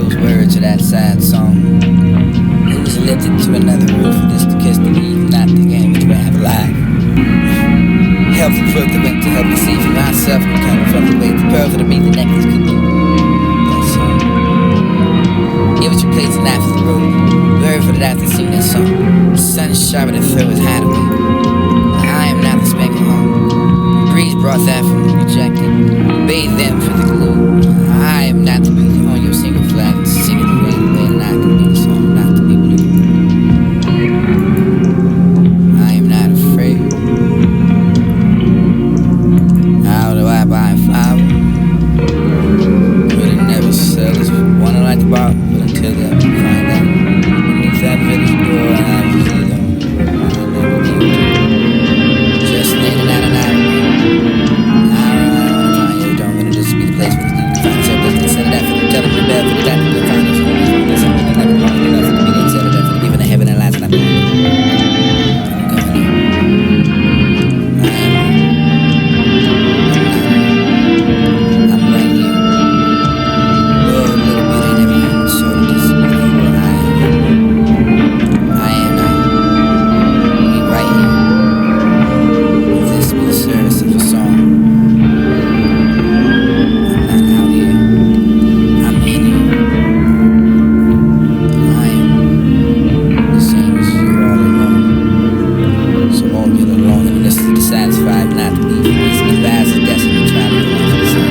those words of that sad song. It was lifted to another roof for this to kiss the eve, not the game which we have alive. Help the fruit that went to help me see for myself, and coming from the way the pearl to be the necklace could do. That song. It was your place and after the road. Word for the that to sing that song. The sun is sharper than throw his hat away. I am not the spanking home. The breeze brought that from the rejected. Bathe them for the glue. I am not the blue on your single flag. Sing it away, not to be the song, not to be blue. I am not afraid. How do I buy a flower? But it never sells. Wanna like the bar, but until that we find out. Beneath that village door, I usually don't. I never do. Just leaning out an hour. Place where you find yourself looking instead of that for the telling the bell for the that for the finals. There's something that never long enough for the beginning instead of that for the giving of heaven and lies and I'm going. I'm right here. Oh, little bit ain't never even showed this before. I am we right here. This be the service of a song. Satisfied not to be this vast and destiny traveling for the sun.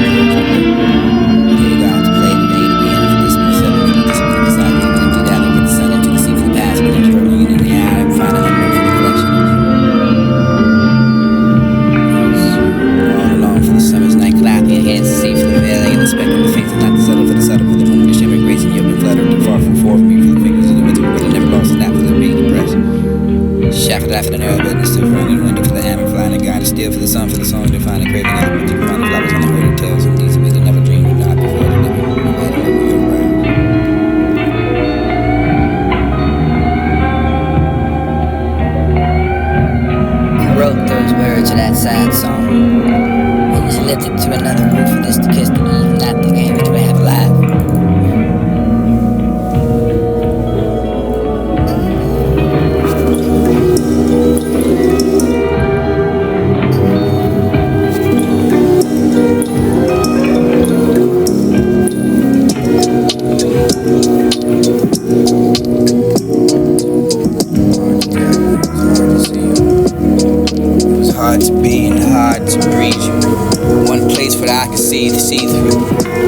Dear God, to play the day to be in for this be settled for the discipline beside you, empty that and get the sun into the sea for the past, but into the union in the eye and find out for the collection. All along for the summer's night, clap your hands to see for the veiling and the spectrum of things and not the subtle for the subtle for the moment, the shimmer, grace and yoke and flutter, too far from forth me for the fingers of the winter, but never lost a snap for the being depressed. Shackled after the narrow bed and still running the window for the hammer flying and God is still for the sun for the song to find a craving of the winter, find the flowers on the herded tales and these they never dreamed of God before the living room and waiting over your world. I wrote those words of that sad song. It was lifted to another roof for this to kiss the eve, not the game which we have alive. Hard to be and hard to breathe you. One place where I can see through.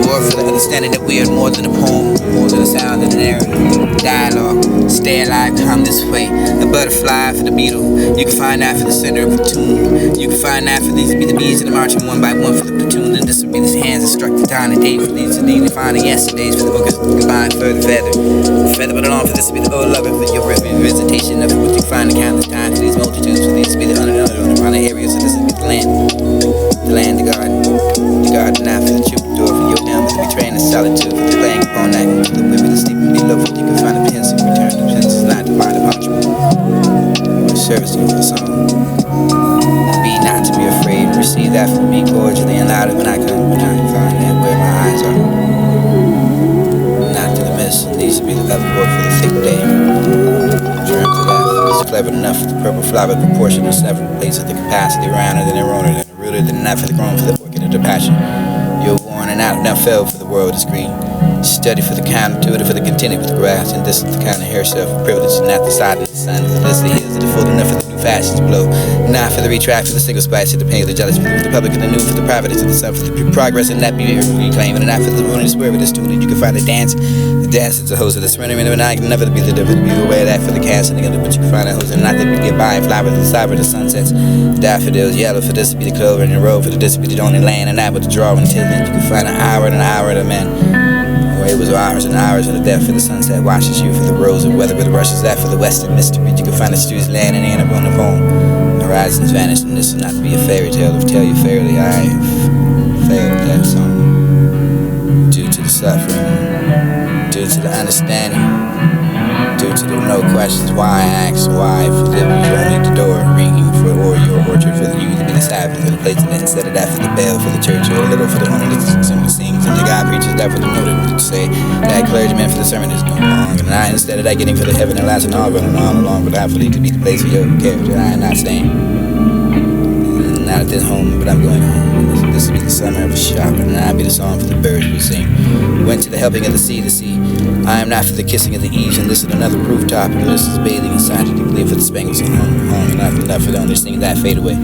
More for the understanding that we are more than a poem, more than a sound and a narrative. Dialogue, stay alive, come this way. A butterfly for the beetle. You can find that for the center of the tune. You can find that for these to be the bees that are marching one by one for the platoon. And this will be the hands that struck the dawn and day for these to need to find the yesterdays for the book is combined for the feather. The feather but along for this to be the old lover for your revisitation of what you find the countless times for these multitudes for these to be the under areas of this is the land, the garden now for the troubadour for your elms to be trained in solitude for the playing upon night for the women to sleep and below for you can find a pencil return to pencils not to find a punishment or service to the song. Be not to be afraid, receive that from me cordially and louder when I find that where my eyes are. Not to the mist, and these to be the love board for the thick day. Germs of that is clever enough for the purple flower proportion of several places the capacity rounder than a roner than a rooted than not for the grown for the orchid of the passion. You're worn and out, now fell for the world is green. Study for the counterintuitive, for the continued with the grass, and this is the kind of hair self privilege, and not the side of the sun, for the list of hills, the full enough for the new fashions to blow. Not for the retract, for the single spice, for the pain of the jealous, for the public and the new, for the providence of the sun, for the progress and that beauty reclaiming, and not for the ruinous word with the student. You can find the dance is the host of the surrendering of the night, never to be the devil to be aware of that for the casting together, but you can find that host and not that we get by and fly with the cyber of the sunsets. Daffodils yellow for this to be the clover and the road for the this to be the only land and that with the draw until then you can find an hour and an hour of the man. Or it was hours and hours of the death for the sunset washes you for the rose of weather with the rushes that for the western mystery. You can find the stews land and end up on the bone. Horizons vanish and this is not to be a fairy tale of tell you fairly I have failed that song due to the suffering, due to the understanding, due to the the no questions why I ask why for the only the door ringing for or your orchard for the you to be the staff for the place and instead of that for the bell for the church or a little for the owner that simply sings and the God preaches that for the noted to say that clergyman for the sermon is no long and I instead of that getting for the heaven and last and all running all along but I for to be the place for your character I am not staying not at this home but I'm going home. This will be the summer of a shop, and I'll be the song for the birds we sing. Went to the helping of the sea. I am not for the kissing of the eaves, and this is another rooftop, and this is bathing inside to leave for the spangles and home, and not enough for the only thing that fade away.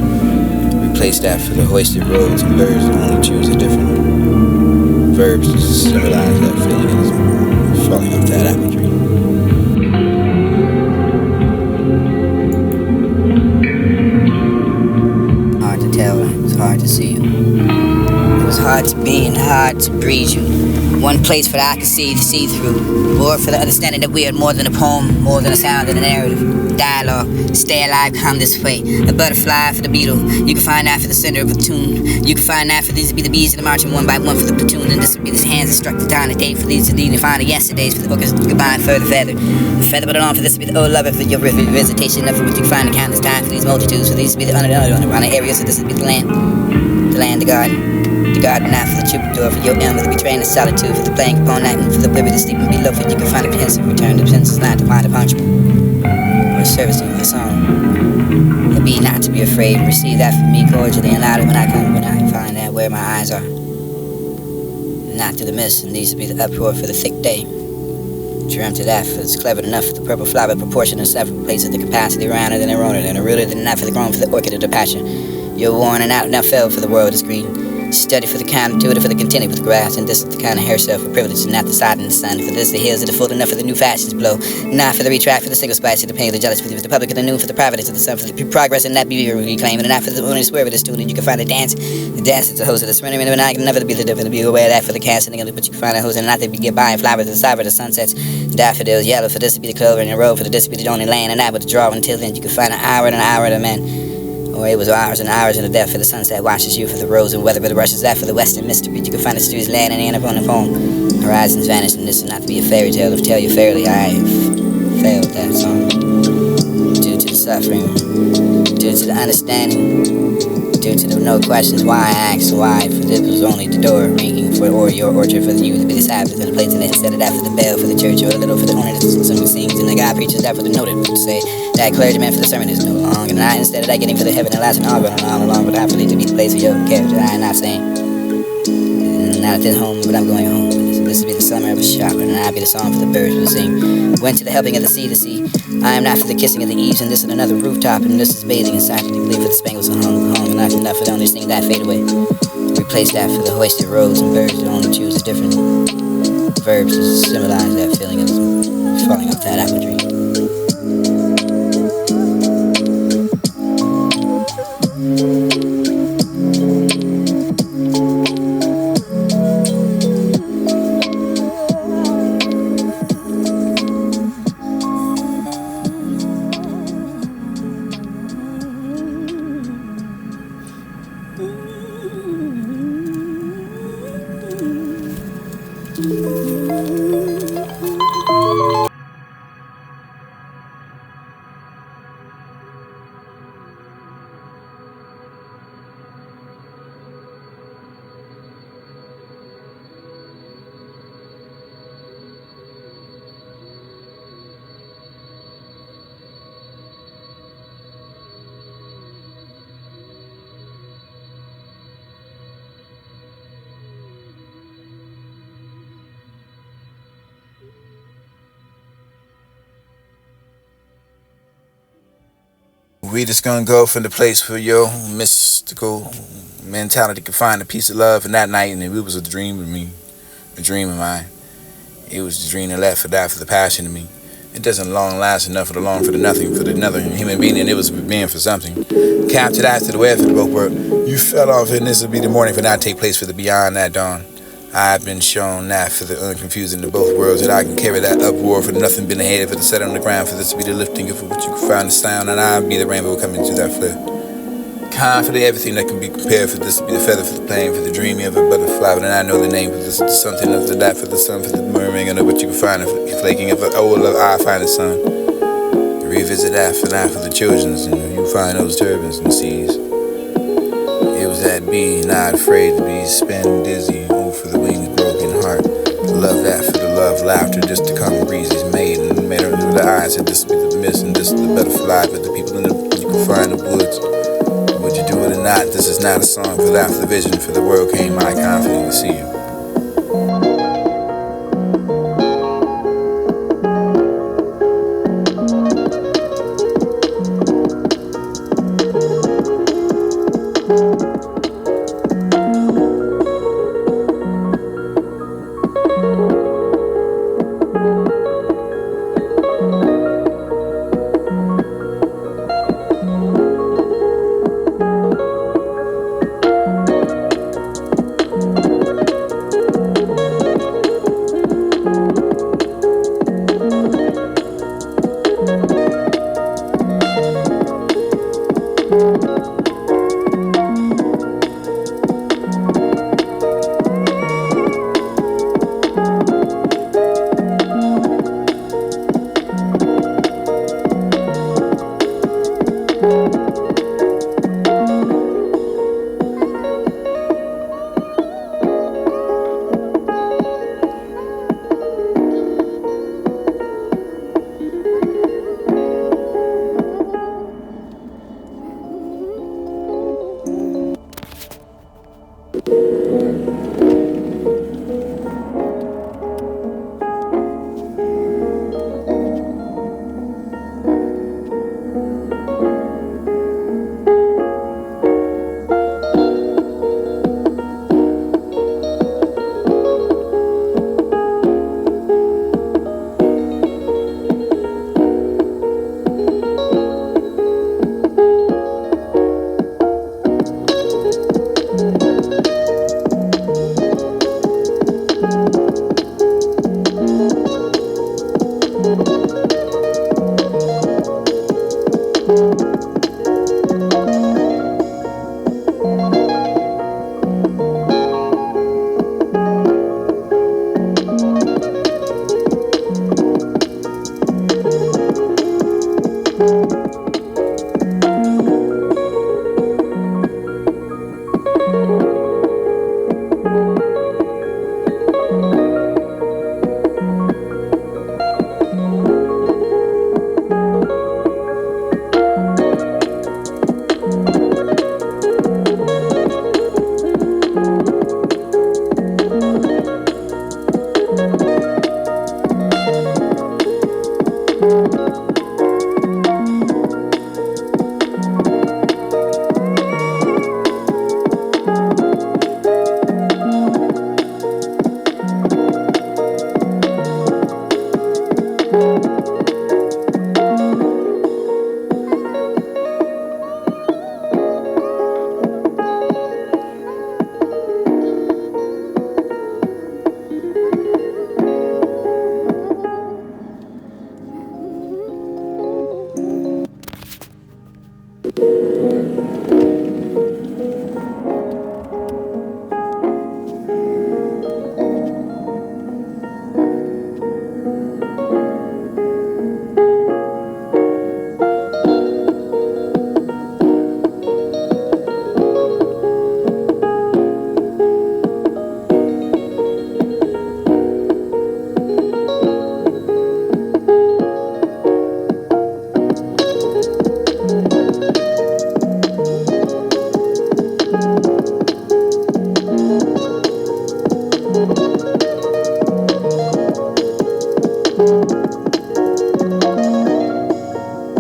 Replace that for the hoisted roads and birds that only choose a different verbs to symbolize that feeling of falling off that apple tree. Hard to tell, it's hard to see you. It was hard to be and hard to breathe you. One place for I could see through. Or for the understanding that we are more than a poem, more than a sound and a narrative. Dialogue, stay alive, come this way. A butterfly for the beetle. You can find that for the center of a tune. You can find that for these to be the bees that are marching one by one for the platoon. And this would be the hands that struck the time, the day for these to be defined the yesterdays for the book is goodbye and further feather. Feather but along for this to be the old lover for your visitation of which you can find the countless time for these multitudes. For these to be the underground area, so this would be the land, the garden. The garden now for the troubadour, for your elm, for the betraying the solitude, for the playing upon night, and for the women to sleep and below, for you can find a pensive return to senses not to find a punishment, or a service in my song. It be not to be afraid, and receive that from me cordially and loudly when I come, when I find that where my eyes are. Not through the mist, and these will be the uproar for the thick day. Dreamt of that, for it's clever enough for the purple flower proportion and several places the capacity rounder than a roller, than a rooted than not for the grown for the orchid of the passion. You're worn and out, now fell for the world is green. Study for the counterintuitive, for the continue with the grass, and this is the kind of hair self for privilege, and not the side in the sun. For this, the hills are the full enough for the new fashions blow. Not for the retract, for the single spice, for the pain of the jealous, for the public of the new, for the privates of the sun, for the progress and that be reclaiming, and not for the only swear of the student. You can find a dance. The dance is the host of the surrender, and I can never be the different, be aware of that for the casting, but you can find a host, and not to be get by and flowers, the cyber, the sunsets, daffodils, yellow, for this to be the clover, and the road, for this to be the only land, and that with the draw until then. You can find an hour and an hour of the men. Or it was hours and hours in the depth for the sunset watches you for the rose and weather, but the rushes that for the western mystery. You can find the streets land and end up on the phone. Horizons vanish, and this is not to be a fairy tale. If tell you fairly, I have failed that song. Due to the suffering, due to the understanding, due to the no questions why I asked why. For this was only the door ringing for or your orchard for you to be the Sabbath and the place in it instead of that for the bell for the church or a little for the owner that simply sings and the God preaches that for the noted to say that clergyman for the sermon is no long and I instead of that getting for the heaven and last and all running all along but I believe to be the place for your character I am not saying not at this home but I'm going home. This will be the summer of a shop and I'll be the song for the birds will sing. Went to the helping of the sea. I am not for the kissing of the eaves, and this is another rooftop, and this is bathing inside to leave for the spangles and home, and not enough for the only thing that fade away. Replace that for the hoisted roads and birds that only choose the different verbs to symbolize that feeling of falling off that apple tree. We just gonna go from the place for your mystical mentality to find a piece of love in that night, and it was a dream of me, a dream of mine. It was the dream that left for that for the passion of me. It doesn't long last enough for the long for the nothing for the another human being, and it was being for something. Captured after the web for the both work. You fell off, and this will be the morning for that take place for the beyond that dawn. I've been shown that for the unconfusing to both worlds, that I can carry that uproar for the nothing been ahead, for the set on the ground, for this to be the lifting, for what you can find the sound, and I'll be the rainbow coming to that flare. Confident everything that can be compared, for this to be the feather for the plane, for the dreaming of a butterfly, and I know the name, for this to something of the that, for the sun, for the murmuring, and what you can find, for the flaking of an old love, I find the sun. Revisit after the children's, and you find those turbans and seas. It was that bee, not afraid to be spin dizzy. Oh, for the wings, broken heart. Love that for the love, laughter, just to come breezes made and made her through the eyes. And this be the mist and this is the butterfly, but the people in the you can find the woods. Would you do it or not? This is not a song for that, for the vision, for the world came my confident to see you.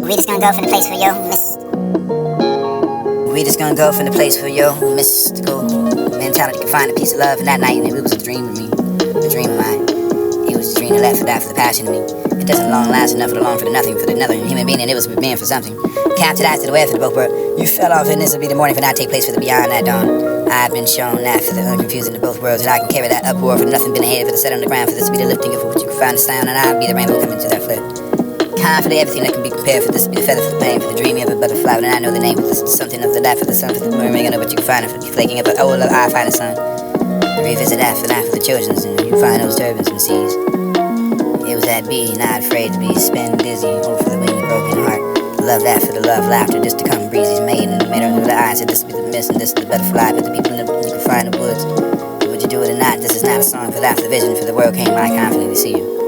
We just gonna go from the place for yo, miss. We just gonna go from the place for yo, mystical mentality can find a piece of love in that night, and it was a dream of me, a dream of mine. It was a dream that left for that for the passion of me. It doesn't long last enough for the long for the nothing for the another human being, and it was meant for something. Captured eyes to the way for the both world. You fell off, and this will be the morning for not take place for the beyond that dawn. I've been shown that for the unconfusing of both worlds, and I can carry that uproar for nothing been ahead for the set on the ground, for this to be the lifting of what you can find the sound, and I'll be the rainbow coming to that flip. Confident everything that can be compared, for this to be the feather for the pain, for the dreaming of a butterfly, and I know the name of something of the life of the sun, for the mermaid, I know what you can find, for the flaking of an old love, I find the sun. Revisit after the children's, and you find those turbans and seas. It was that bee, not afraid to be spin dizzy, oh for the winged broken heart. Love that for the love, laughter, just to come breezy's made in the mirror of the eyes. Said this will be the mist and this is the butterfly, but the people in the you can find in the woods. But would you do it or not? This is not a song for that, for the vision, for the world came by confidently to see you.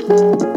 you.